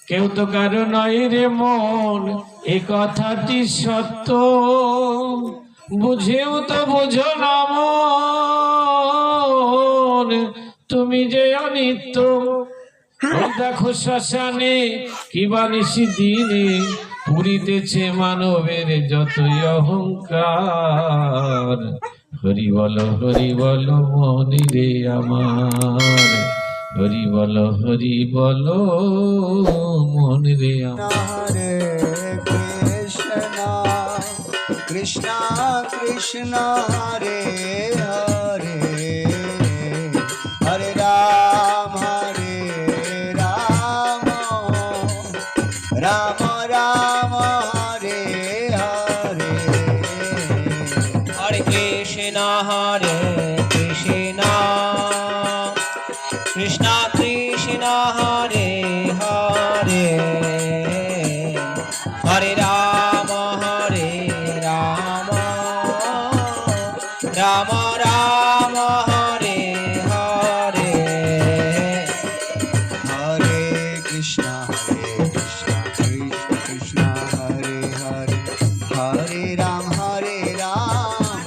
কেউ তো কারো নয় রে মন, এ কথাটি সত্য, বুঝেও তো বোঝো না মন, তুমি যে অনিত্য। ওই দেখো শ্মশানে কিবা নিশি দিনে পুরিতেছে মানবের যতই অহংকার। হরি বল মনি রে আমার, হরি বল মনি রে আমার। কৃষ্ণ কৃষ্ণ হরে হরে, হরে রাম রাম রাম হরে হরে, হরে কৃষ্ণ কৃষ্ণ কৃষ্ণ হরে হরে, হরে রাম রাম রাম হরে হরে, হরে কৃষ্ণ কৃষ্ণ কৃষ্ণ হরে হরে, হরে রাম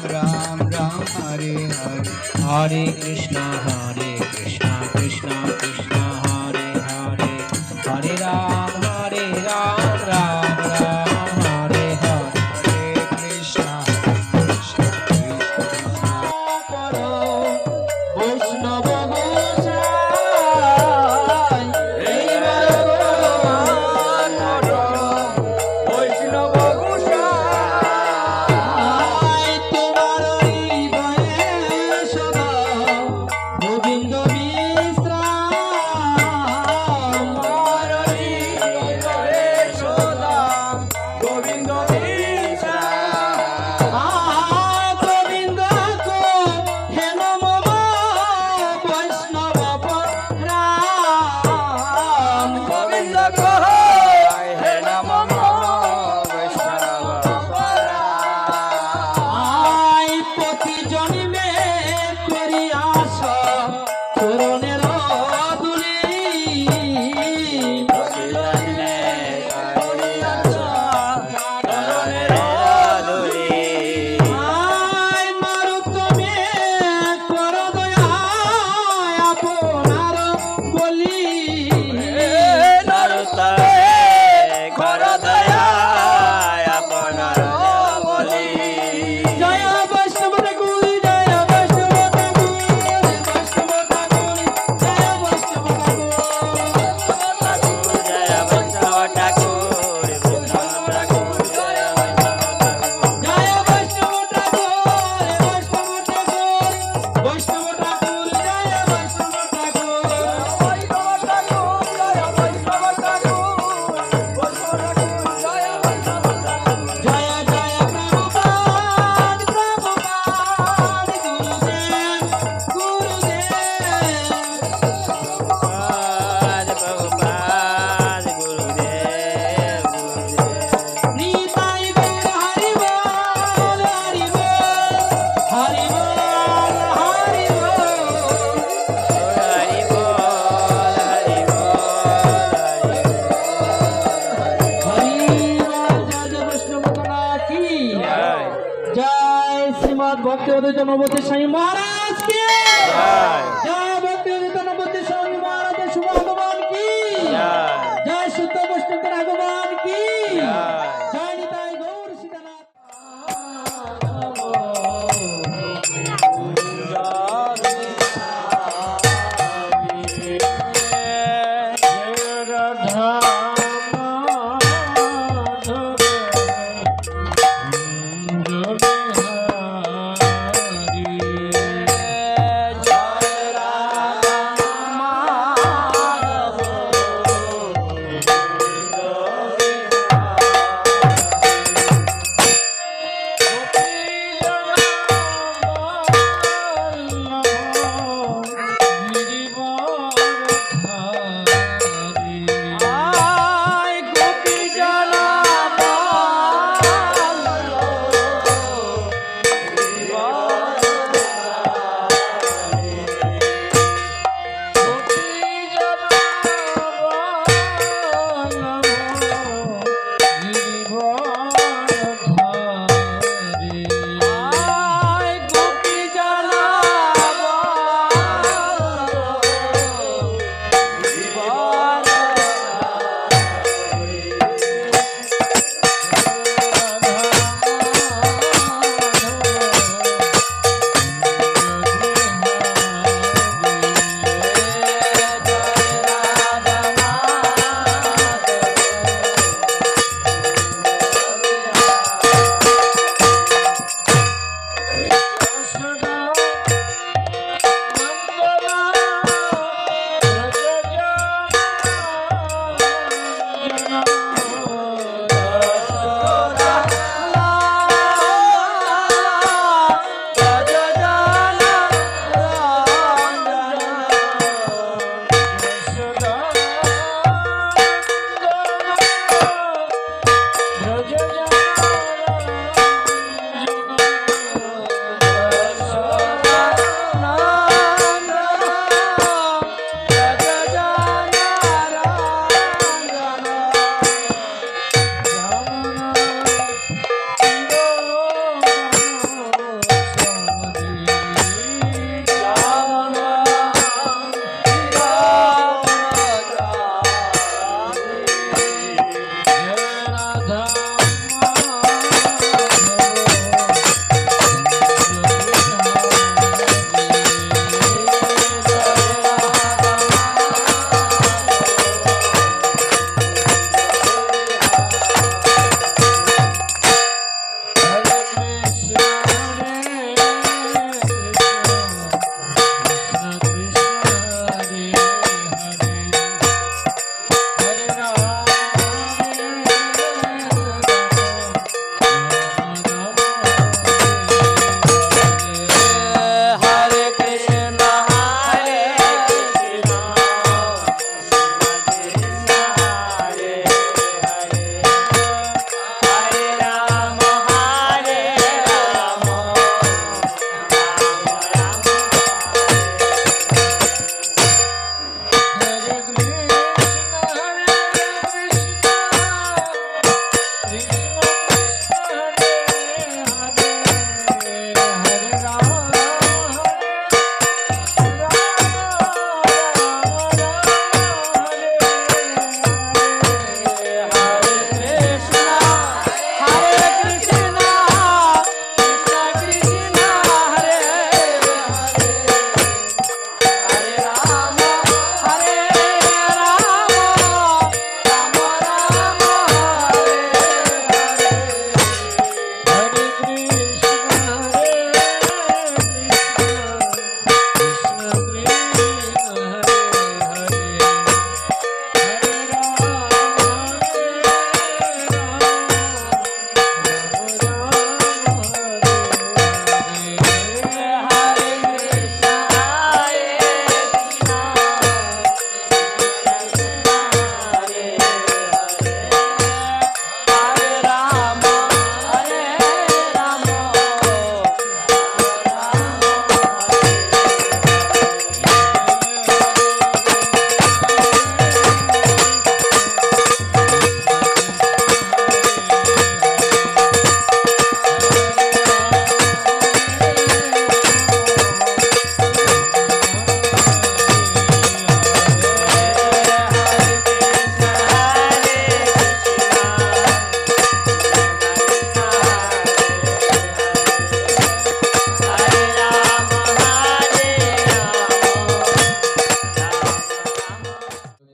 রাম রাম হরে হরে, হরে কৃষ্ণ কৃষ্ণ কৃষ্ণ হরে হরে, হরে রাম রাম রাম হরে হরে, কৃষ্ণ কৃষ্ণ কৃষ্ণ বৈষ্ণব গোসাই, বৈষ্ণব গোসাই, তোমার হৃদয়ে সদা গোবিন্দ বিশ্রাম, তোমার হৃদয়ে সদা গোবিন্দ বিশ্রাম। গোবিন্দ গো হে নম বৈষ্ণব রাম, গোবিন্দ গো হে নম বৈষ্ণব রাম। প্রতি জন্মে করি আশা চরণের ধুলি, প্রতি জন্মে করি আশা চরণের ধুলি। মারুতমে কর দয়া আপনার বলি, মারুতমে কর দয়া আপনার বলি। জয় বৈষ্ণব ঠাকুর, জয় বৈষ্ণব ঠাকুর, বৈষ্ণব ঠাকুর, জয় বৈষ্ণব ঠাকুর, জয় বৈষ্ণব ঠাকুর, বৈষ্ণব ঠাকুর, জয় বৈষ্ণব ঠাকুর। জয় বৈষ্ণব ঠাকুর, বৈষ্ণব ঠাকুর, জয় বৈষ্ণব ঠাকুর, বৈষ্ণব ঠাকুর, জয় বৈষ্ণব ঠাকুর, বৈষ্ণব ঠাকুর, জয় বৈষ্ণব ঠাকুর। জয় জয় প্রভুপাদ প্রভুপাদ, গুরুদেব গুরুদেব, প্রভুপাদ গুরুদেব গুরুদেব, নিতাই গৌর হরি বল হরি বল, হরি বল হরি বল, হরি বল जय जय वैष्णव कला की জয়, जय। श्रीमद् भक्तिवेदांत नवोदय स्वामी महाराज की जय। भक्तिवेदांत नवोदय स्वामी महाराज शुभ भगवान की জয়, जय। शुद्ध वैष्णव भगवान की জয়। जय। निताई गौर सीतानाथ। জয় রাম আয় গোপী জ্বালা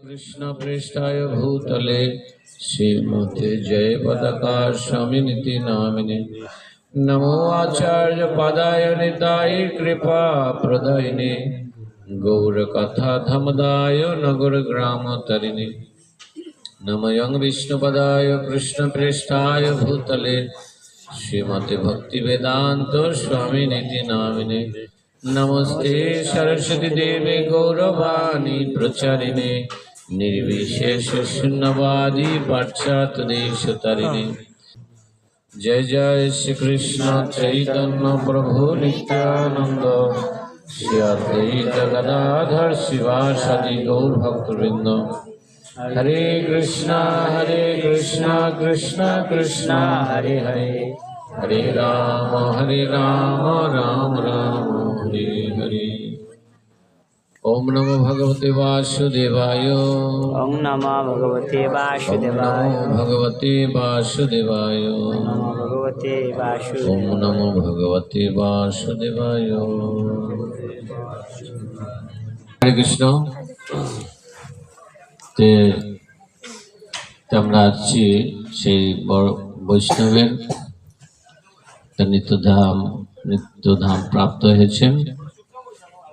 कृष्णप्रेष्ठाय भूतले श्रीमते जय पदका स्वामिनिति नामिने नमो आचार्य पदाय निताय कृपा प्रदायिने गौर कथा धमदाय नगर ग्राम तरिणे नमयं विष्णुपदाय कृष्णप्रेष्ठाय भूतले श्रीमते भक्ति वेदांत स्वामिनिति नामिने नमस्ते सरस्वती देवी गौरवाणी प्रचारिणे निर्विशेष शून्यवादी पाश्चात्य देश तरिणे जय जय श्री कृष्ण चैतन्य प्रभु नित्यानंद श्री अद्वैत गदाधर शिवासादि गौर भक्तवृंद हरे कृष्णा कृष्णा कृष्णा हरे हरे, हरे राम राम राम हरे हरे। ओम नमो भगवते वासुदेवाय। ओम नमः भगवते ओम वासुदेवाय। नमो भगवते वासुदेवाय। नमो भगवते ओम वासुदेवाय। नमो भगवते वासुदेवाय। হরে কৃষ্ণ। তে আমরা আসছি সেই বড় বৈষ্ণবের নিত্যধাম প্রাপ্ত হয়েছেন,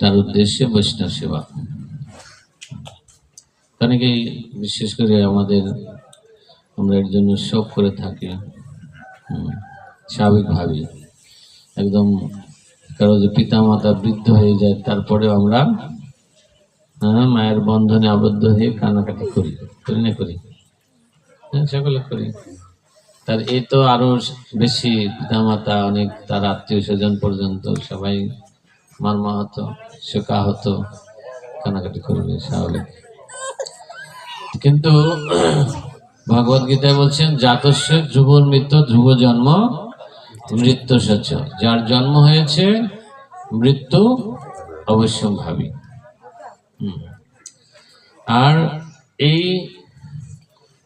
তার উদ্দেশ্যে বৈষ্ণব সেবা। অনেকেই বিশেষ করে আমরা এর জন্য শোক করে থাকি, স্বাভাবিকভাবে। একদম কারো যে পিতা মাতা বৃদ্ধ হয়ে যায়, তারপরে আমরা মায়ের বন্ধনে আবদ্ধ হয়ে কান্নাকাটি করি না করি? হ্যাঁ, সকলে করি। তার এই তো আরো বেশি পিতামাতা, অনেক তার আত্মীয় স্বজন পর্যন্ত সবাই মর্মাহত, শোকাহত, কান্নাকাটি করবে, স্বাভাবিক। কিন্তু ভগবদ গীতায় বলছেন, জাতস্য ধ্রুবর মৃত্যু, ধ্রুব জন্ম মৃত্যু সচ্চ। যার জন্ম হয়েছে মৃত্যু অবশ্যম্ভাবী। আর এই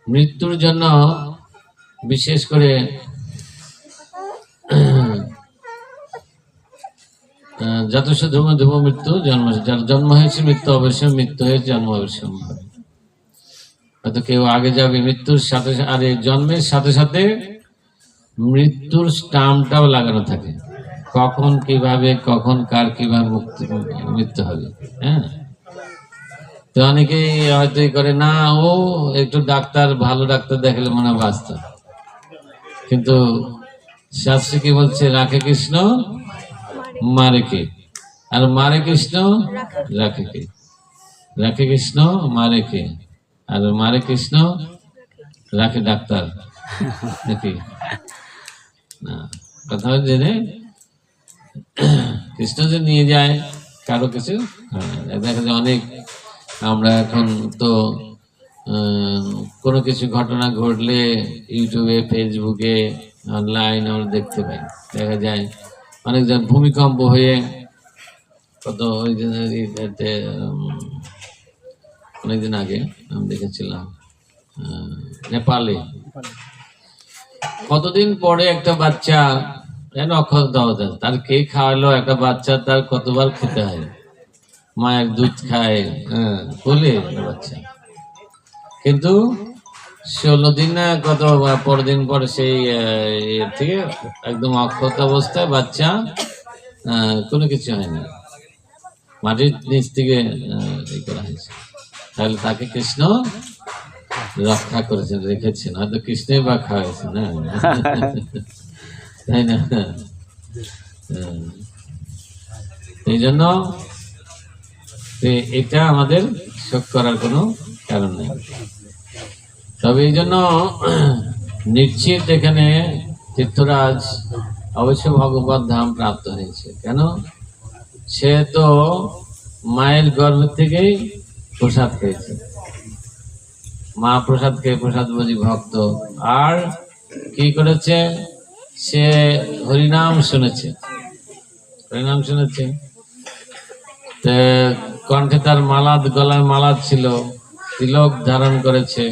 মৃত্যুর জন্য বিশেষ করে যথেষ্ট ধ্রুব ধ্রুব মৃত্যু জন্ম, যার জন্ম হয়েছে মৃত্যু অবশ্যই, মৃত্যু হয়েছে জন্ম অবশ্যম্ভাবী। হয়তো কেউ আগে যাবে মৃত্যুর সাথে, আর এই জন্মের সাথে সাথে মৃত্যুর স্টাম্পটাও লাগানো থাকে, কখন কিভাবে, কখন কার কিভাবে মৃত্যু হবে। হ্যাঁ, তো অনেকেই হয়তো করে না, ও একটু ডাক্তার, ভালো ডাক্তার দেখালে মনে হয় বাঁচত। কিন্তু শাস্ত্রে কি বলছে, রাখে কৃষ্ণ মারে কে, আর মারে কৃষ্ণ রাখে কে। রাখে কৃষ্ণ মারে কে, আর মারে কৃষ্ণ রাখে ডাক্তার নাকি? না, কথা হচ্ছে যে কৃষ্ণ যে নিয়ে যায় কারো কিছু দেখা যায়। অনেক আমরা এখন তো কোনো কিছু ঘটনা ঘটলে ইউটিউবে, ফেসবুকে, অনলাইন আমরা দেখতে পাই। দেখা যায় অনেকজন ভূমিকম্প হয়ে, কত ওই অনেকদিন আগে আমি দেখেছিলাম নেপালে, কতদিন পরে একটা বাচ্চা অক্ষত দেওয়া যায়, তার কে খাওয়ালো? একটা বাচ্চা তার কতবার খেতে হয়, মায়ের দুধ খায়, বলে বাচ্চা। কিন্তু 16 দিন না কত দিন পরে সেই থেকে একদম অক্ষত অবস্থায় বাচ্চা, কোনো কিছু হয়নি, মাটির নিচ থেকে করা হয়েছে। তাহলে তাকে কৃষ্ণ রক্ষা করেছেন, রেখেছেন। হয়তো কৃষ্ণই বা খাওয়াইছেন, তাই না? এই জন্য এটা আমাদের শোক করার কোনো কারণ নেই। তবে এই জন্য নিশ্চিত এখানে তীর্থরাজ অবশ্য ভগবত ধাম প্রাপ্ত হয়েছে। কেন? সে তো মায়ের গর্ভ থেকেই প্রসাদ পেয়েছে, মা প্রসাদ খেয়ে প্রসাদ বুঝি ভক্ত। আর কি করেছে? সে হরিনাম শুনেছে, হরিনাম শুনেছে। কণ্ঠে তার মালা, গলায় মালা ছিল, তিলক ধারণ করেছে।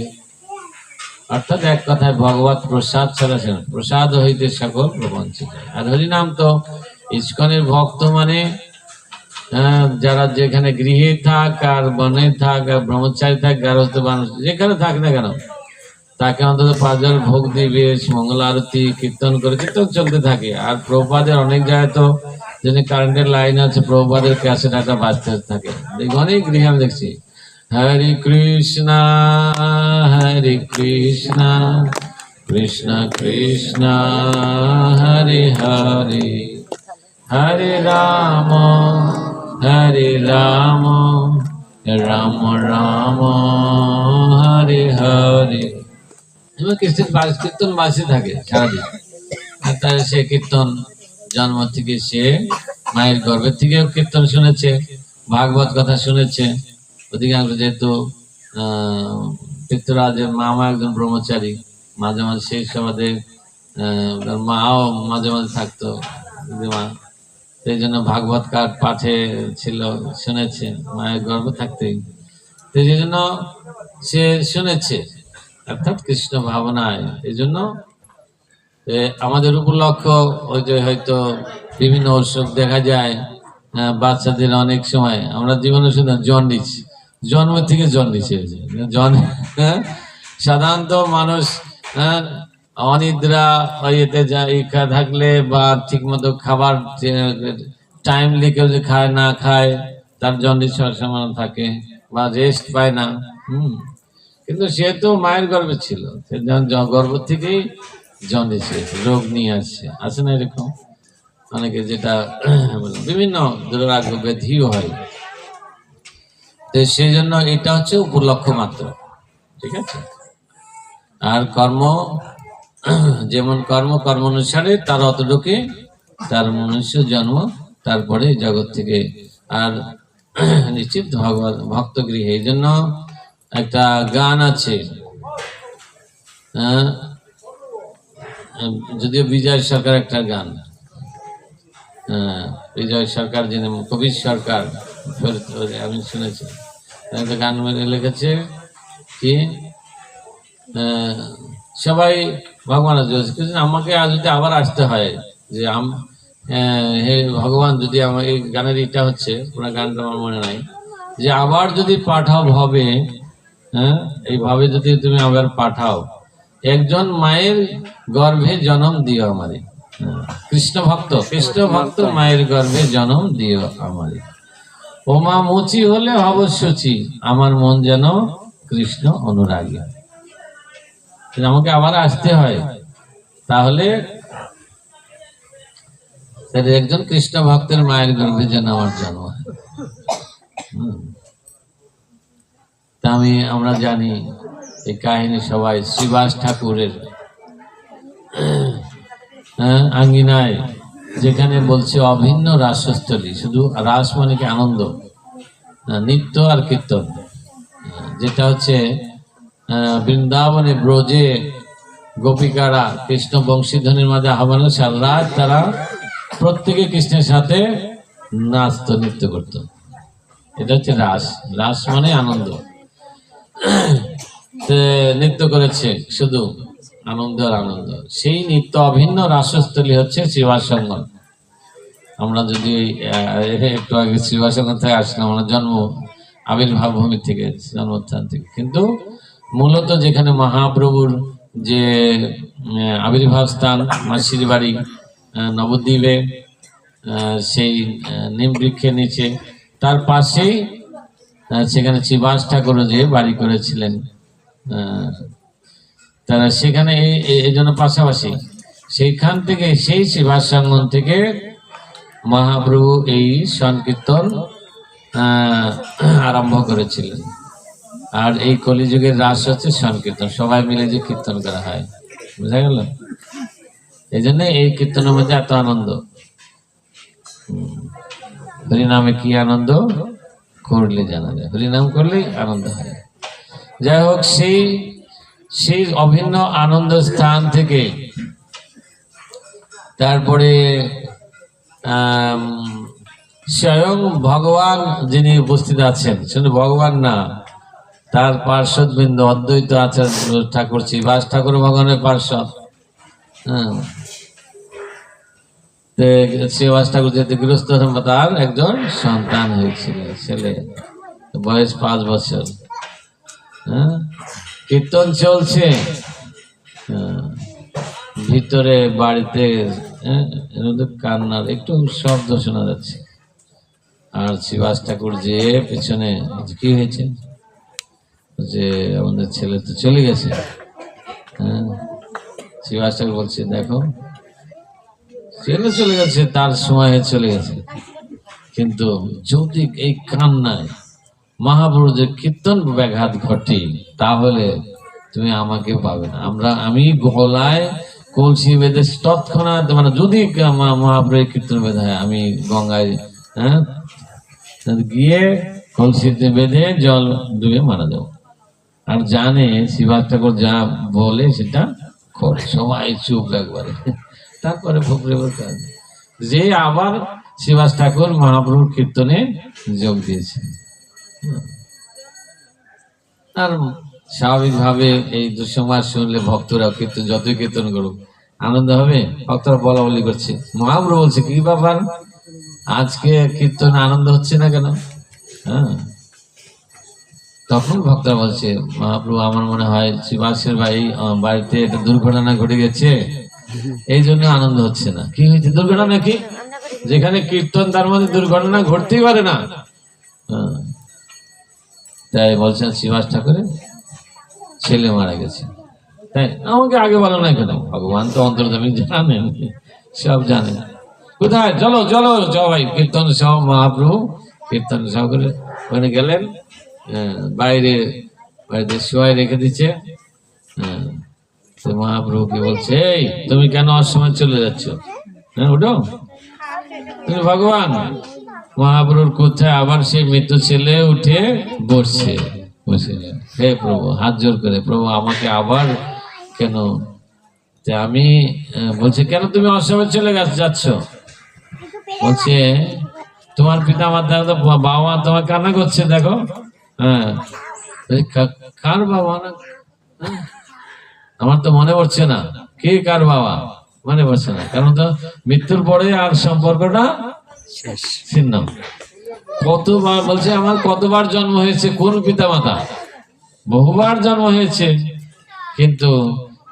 অর্থাৎ এক কথায় ভগবত প্রসাদ ছাড়া, প্রসাদ হইতে সকল প্রবঞ্চিত। আর হরিনাম তো ইস্কনের ভক্ত মানে যারা যেখানে গৃহে থাক, আর বনে থাক, আর ব্রহ্মচারী থাক, গারস্থ মানুষ যেখানে থাক না কেন, তাকে অন্তত 5 জন ভোগ দিবে, মঙ্গল আরতি, কীর্তন করে, কীর্তন চলতে থাকে। আর প্রভুপাদের অনেক জায়গায় তো যিনি কারেন্টের লাইন আছে, প্রভুপাদের ক্যাসেট একটা বাজতে থাকে। অনেক গৃহে আমি দেখছি, হরে কৃষ্ণ হরে কৃষ্ণ কৃষ্ণ কৃষ্ণ হরে হরে, হরে রাম রাম রাম হরে হরে। এবং কীর্তন বাজতে থাকে সারাদিন। আর তার সে কীর্তন জন্ম থেকে, সে মায়ের গর্ভের থেকে কীর্তন শুনেছে, ভাগবত কথা শুনেছে। অধিকাংশ যেহেতু পৃথ্বরাজের মামা একজন ব্রহ্মচারী, মাঝে মাঝে সেই সমাজে মাও মাঝে মাঝে থাকতো দিদিমা, সেই জন্য ভাগবত পাঠে ছিল, শুনেছে মায়ের গর্ভে থাকতেই, তো সেই জন্য সে শুনেছে, অর্থাৎ কৃষ্ণ ভাবনায়। এই জন্য আমাদের উপলক্ষ ওই যে হয়তো বিভিন্ন অসুখ দেখা যায় বাচ্চাদের, অনেক সময় আমরা জীবনে শুনে জন্ডিস, জন্ম থেকে জন্ডিস হয়েছে সাধারণত মানুষ অনিদ্রা ইয়েতে থাকলে বা ঠিক মতো খাবার টাইমলি কেউ যে খায় না খায় তার জন্ডিস হওয়ার সম্ভাবনা থাকে, বা রেস্ট পায় না। কিন্তু সে তো মায়ের গর্ভে ছিল, সে গর্ভ থেকেই জন্ডিস হয়েছে, রোগ নিয়ে আসছে, আছে না এরকম অনেকে, যেটা বিভিন্ন দুরারোগ্য ব্যাধিও হয়। তো সেই জন্য এটা হচ্ছে উপলক্ষ মাত্র, ঠিক আছে। আর কর্ম যেমন কর্ম অনুসারে তার অতটুকু তার মনুষ্য জন্ম, তারপরে জগৎ থেকে আর নিশ্চিত ভক্ত গৃহে। এই জন্য একটা গান আছে, যদিও বিজয় সরকার একটা গান, বিজয় সরকার যিনি কবির সরকার, আমি শুনেছি একটা গান লিখেছে কি সবাই ভগবান আমাকে যদি আবার আসতে হয়, যে হে ভগবান, যদি আমার এই গানের এটা হচ্ছে, পুরো গানটা আমার মনে নাই, যে আবার যদি পাঠাও ভবে, এইভাবে যদি তুমি আবার পাঠাও, একজন মায়ের গর্ভে জন্ম দিও আমারে। কৃষ্ণ ভক্ত মায়ের গর্ভে জন্ম দিও আমারে। ও মা মুচি হলে হব সূচি, আমার মন যেন কৃষ্ণ অনুরাগী। আমাকে আবার আসতে হয়, তাহলে একজন কৃষ্ণ ভক্তের মায়ের গর্ভে যেন আমার জন্ম হয়। তা আমরা জানি এই কাহিনী সবাই, শ্রীবাস ঠাকুরের আঙ্গিনায়, যেখানে বলছে অভিন্ন রাসস্থলী, শুধু রাস মানে কি আনন্দ, নৃত্য আর কীর্তন, যেটা হচ্ছে বৃন্দাবনে ব্রজে গোপিকারা কৃষ্ণ বংশীধ্বনির মাঝে আহ্বান, সারা রাত তারা প্রত্যেকে কৃষ্ণের সাথে নাচত, নৃত্য করত। এটা হচ্ছে রাস মানে আনন্দ। নৃত্য করেছে শুধু আনন্দ আর আনন্দ, সেই নিত্য অভিন্ন রাসস্থলী হচ্ছে শ্রীবাসঙ্গন। আমরা যদি একটু আগে শ্রীবাসঙ্গন থেকে আসলাম, আমরা জন্ম আবির্ভাব ভূমি থেকে, জন্মস্থান থেকে, কিন্তু মূলত যেখানে মহাপ্রভুর যে আবির্ভাব স্থান, মাসির বাড়ি নবদ্বীপে, সেই নিম বৃক্ষের নিচে, তার পাশেই সেখানে শ্রীবাস ঠাকুর যে বাড়ি করেছিলেন, তারা সেখানে এই জন্য পাশাপাশি, সেইখান থেকে, সেই শ্রীবাসাঙ্গন থেকে মহাপ্রভু এই সংকীর্তন আরম্ভ করেছিলেন। আর এই কলিযুগের রাস হচ্ছে সংকীর্তন, সবাই মিলে যে কীর্তন করা হয়, বুঝা গেল? এই জন্য এই কীর্তনের মধ্যে এত আনন্দ। হরিনামে কি আনন্দ করলে জানা যায়, হরিনাম করলেই আনন্দ হয়। যাই হোক, সেই অভিন্ন আনন্দ স্থান থেকে তারপরে স্বয়ং ভগবান যিনি উপস্থিত আছেন, শুধু ভগবান না, তার পার্শ্বদবৃন্দ অদ্বৈত আচার্য ঠাকুর, শ্রীবাস ঠাকুর ভগবানের পার্শ্বদ। শ্রীবাস ঠাকুর যেহেতু গৃহস্থ, তার একজন সন্তান হয়েছিল, ছেলে, বয়স 5 বছর। কীর্তন চলছে ভিতরে বাড়িতে, কান্নার একটু শব্দ শোনা যাচ্ছে। আর শ্রীবাস ঠাকুর যে পিছনে, কি হয়েছে, যে আমাদের ছেলে তো চলে গেছে। শ্রীবাস ঠাকুর বলছে, দেখো ছেলে চলে গেছে, তার সময় চলে গেছে, কিন্তু যদি এই কান্নায় মহাপ্রভু যে কীর্তন ব্যাঘাত ঘটে, তাহলে তুমি আমাকে পাবে না। আমি গলায় কলসি বেঁধে তৎক্ষণাৎ, মানে যদি মহাপ্রভু কীর্তন বেঁধে হয়, আমি গঙ্গায় গিয়ে কলসিতে বেঁধে জল ডুবে মারা যাবো। আর জানে শিবাস ঠাকুর যা বলে সেটা করে, সবাই চুপ একবারে। তারপরে ফকরে বলতে যে আবার শিবাস ঠাকুর মহাপ্রভুর কীর্তনে যোগ দিয়েছে। আর স্বাভাবিকভাবে এই দুঃসংবাদ শুনলে ভক্তরা কীর্তন যতই কীর্তন করুক আনন্দ হবে। ভক্তরা বলা বলি করছে, মহাপ্রভু বলছে কি ব্যাপার আজকে কীর্তন আনন্দ হচ্ছে না কেন? হ্যাঁ, তখন ভক্তরা বলছে, মহাপ্রভু আমার মনে হয় শিবাসের বাড়িতে একটা দুর্ঘটনা ঘটে গেছে, এই জন্য আনন্দ হচ্ছে না। কি হয়েছে? দুর্ঘটনা কি? যেখানে কীর্তন তার মধ্যে দুর্ঘটনা ঘটতেই পারে না। হ্যাঁ, তাই বলছেন শিবাস ঠাকুরের ছেলে মারা গেছে। তাই আমাকে আগে বলো না কেন? ভগবান তো অন্তর্যামী, জানেন, সব জানেন। কোথায়? চলো চলো সবাই কীর্তন সহ মহাপ্রভু কীর্তন সহ করে ওখানে গেলেন। বাড়িতে শোয়াই রেখে দিচ্ছে। তো মহাপ্রভুকে বলছে, এই তুমি কেন অসময় চলে যাচ্ছ? হ্যাঁ, উঠো, তুমি ভগবান। মহাপ্রভুর কোথায় আবার সেই মৃত্যু ছেলে উঠে বসছে, বসে হে প্রভু, হাত জোর করে, প্রভু আমাকে আবার কেন? আমি বলছে, কেন তুমি অসময় চলে যাচ্ছ? বলছে, তোমার পিতা মাতা তো বাবা মা তোমার কান্না করছে, দেখো। হ্যাঁ, কার বাবা? না, আমার তো মনে পড়ছে না কে কার বাবা, মনে পড়ছে না, কারণ তো মৃত্যুর পরে আর সম্পর্কটা ছিন্ন। কতবার বলছে, আমার কতবার জন্ম হয়েছে, কোন পিতা মাতা, বহুবার জন্ম হয়েছে, কিন্তু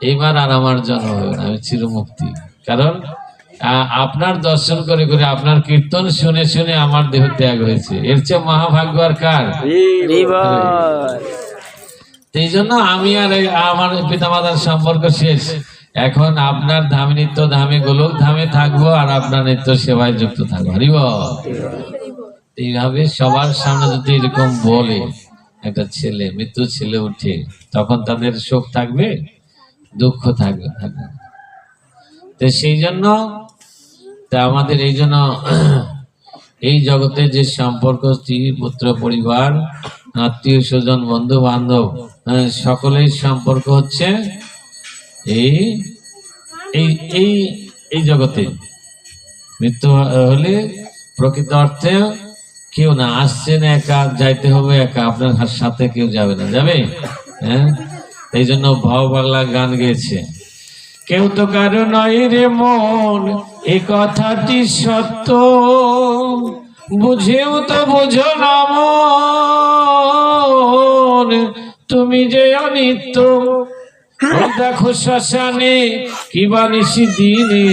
এইবার আর আমার জন্ম হবে না, আমি চিরমুক্তি। কারণ আপনার দর্শন করে করে, আপনার কীর্তন শুনে শুনে আমার দেহ ত্যাগ হয়েছে, এর চেয়ে মহাভাগ্য আর কার? এই জন্য আমি আর আমার পিতামাতার সম্পর্ক শেষ। এখন আপনার ধামে নিত্য ধামে গোলক ধামে থাকবো, আর আপনার নিত্য সেবায় যুক্ত থাকবো। হরিব। এইভাবে সবার সামনে যদি এরকম বলে একটা ছেলে, মৃত্যু ছেলে উঠে, তখন তাদের শোক থাকবে, দুঃখ থাকবে। তো সেই জন্য আমাদের এই জন্য এই জগতে যে সম্পর্ক, স্ত্রী পুত্র পরিবার আত্মীয় স্বজন বন্ধু বান্ধব সকলের সম্পর্ক হচ্ছে এই এই এই এই জগতে। মৃত্যু হলে প্রকৃত অর্থে কেউ না, আসছেন একা, যাইতে হবে একা, আপনার সাথে কেউ যাবে না, যাবে? হ্যাঁ, এই জন্য ভাব বাংলা গান গেয়েছে, কেউ তো কারো নয় রে মন, এ কথাটি সত্য, বুঝেও তো বোঝো না মন, তুমি যে অনিত্য। দেখো শ্মশানে কিবা নিশি দিনে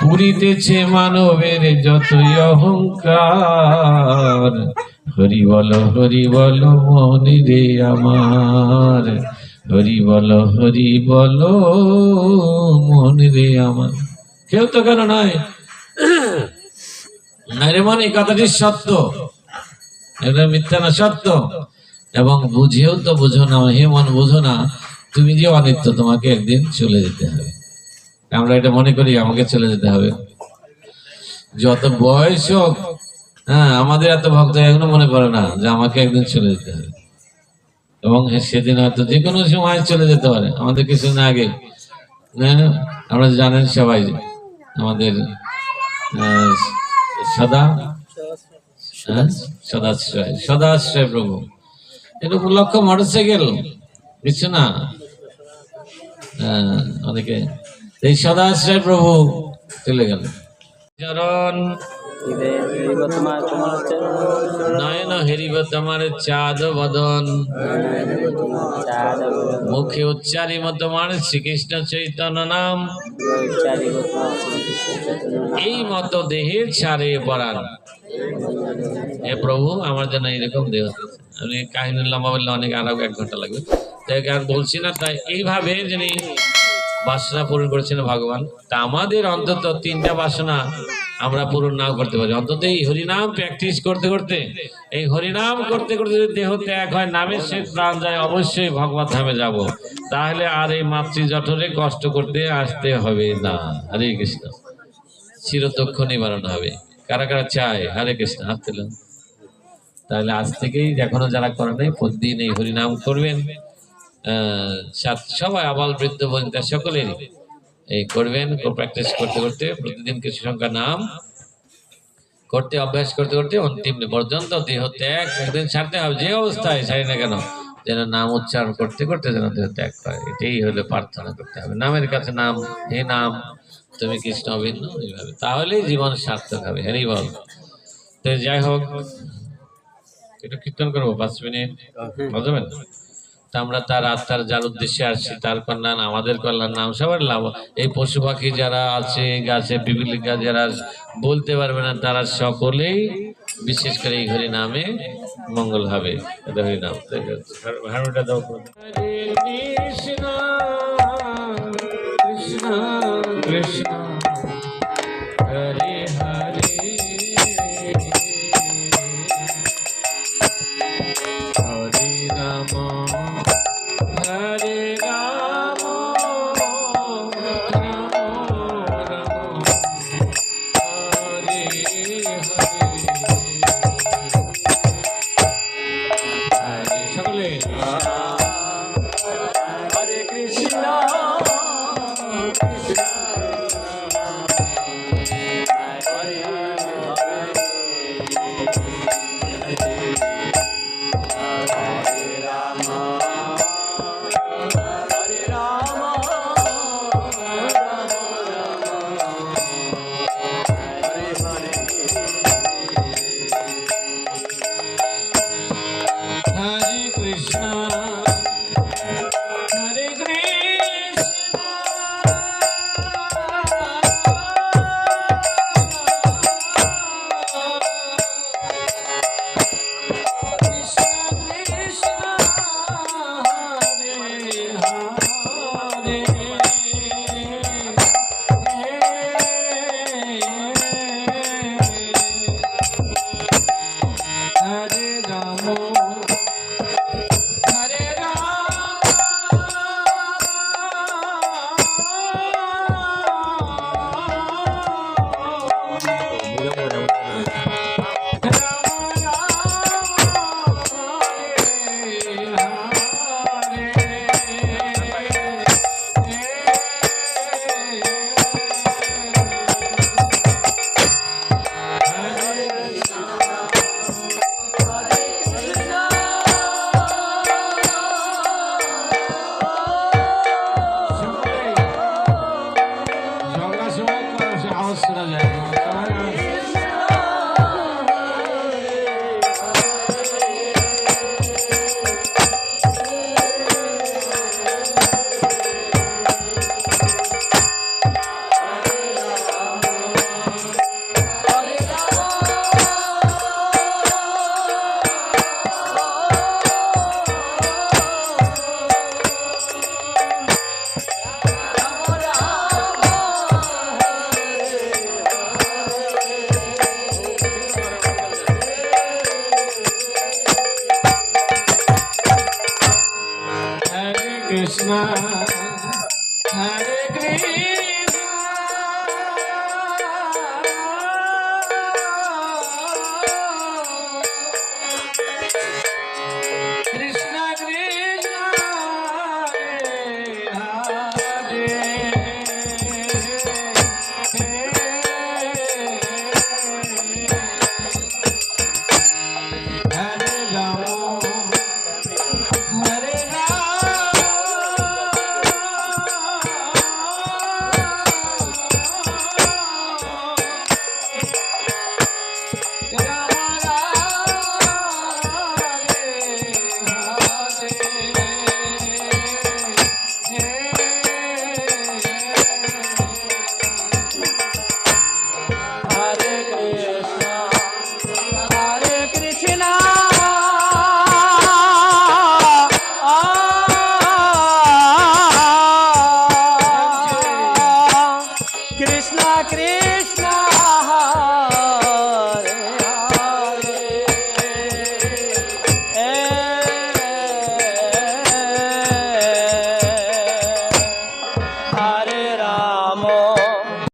পুরিতেছে মানবের যতই অহংকার। হরি বল মনে রে আমার, হরি বল মনে রে আমার। কেউ তো কেন নয় রে মন, এই কথাটি সত্য, এটা মিথ্যা না, সত্য। এবং বুঝেও তো বুঝো না, হে মন বুঝো না, তুমি যে অনিত্য, তোমাকে একদিন চলে যেতে হবে। আমরা এটা মনে করি আমাকে চলে যেতে হবে, যত বয়স হোক। হ্যাঁ, আমাদের এত ভক্ত এখনো মনে পড়ে না যে আমাকে একদিন চলে যেতে হবে, এবং সেদিন হয়তো যে কোনো সময় চলে যেতে পারে। আমাদের কিছুদিন আগে, আমরা জানেন সবাই, আমাদের সদাশ্রয় প্রভু, এরকম লক্ষ মোটরসাইকেল বুঝছো না, অনেকে, এই সদাশ্রয় প্রভু চলে গেল। চরণ নয়ন হেরিব তোমার চাঁদ বদন, মুখে উচ্চারিব তোমার শ্রীকৃষ্ণ চৈতন্য নাম, এই মতো দেহের ছাড়ে পরাণ। হে প্রভু, আমার জন্য এইরকম দেহ, আমি কাহিনী লম্বা বললে অনেক আরো 1 ঘন্টা লাগবে, তাই আর বলছি না। তাই এইভাবে যিনি বাসনা পূরণ করেছেন ভগবান, তা আমাদের অন্তত 3টা বাসনা আমরা পূরণ নাও করতে পারি। অন্তত এই হরিনাম প্র্যাকটিস করতে করতে, এই হরিনাম করতে করতে যদি দেহ ত্যাগ হয়, নামের সে প্রাণ যায়, অবশ্যই ভগবত ধামে যাব। তাহলে আর এই মাতৃ জঠরে কষ্ট করতে আসতে হবে না। হরে কৃষ্ণ, চির দুঃখ নিবারণ হবে। কারা কারা চায়? হরে কৃষ্ণ, হাত তুলুন। তাহলে আজ থেকেই, এখনো যারা করেন নাই, প্রতিদিন এই হরিনাম করবেন, সবাই আবাল বৃদ্ধ বনিতা সকলেরই এই করবেন। প্র্যাকটিস করতে করতে প্রতিদিন কিছু সংখ্যা নাম করতে অভ্যাস করতে করতে অন্তিম পর্যন্ত দেহ ত্যাগ একদিন ছাড়তে হবে, যে অবস্থায় ছাড়ি না কেন যেন নাম উচ্চারণ করতে করতে যেন দেহ ত্যাগ করে। এটাই হলে প্রার্থনা করতে হবে নামের কাছে। নাম, হে নাম তুমি কৃষ্ণ অভিন্ন, এইভাবে তাহলেই জীবন সার্থক হবে। হ্যারি বল। তো যাই হোক, একটু কীর্তন করবো 5 মিনিট, বুঝবেন? তা আমরা তার আত্মার যার উদ্দেশ্যে আসছি তার কল্যাণ, আমাদের কল্যাণ, নাম সবার লাভ। এই পশু পাখি যারা আছে, গাছে পিপিলিকা যারা বলতে পারবে না, তারা সকলেই বিশেষ করে এই হরি নামে মঙ্গল হবে। এটা হরি নাম। হারমোনিয়ামটা দাও। হরে কৃষ্ণ কৃষ্ণ কৃষ্ণ হরে হরে হরে রাম হরে রাম রাম রাম হরে হরে সকলে হরে কৃষ্ণ হরে রাম হরে রাম হরে হরে हरे कृष्णा हरे कृष्णा कृष्णा कृष्णा हरे हरे हरे राम हरे राम ঝগড়া সময় আওয়াজ শোনা যায়। Krishna Hare Krishna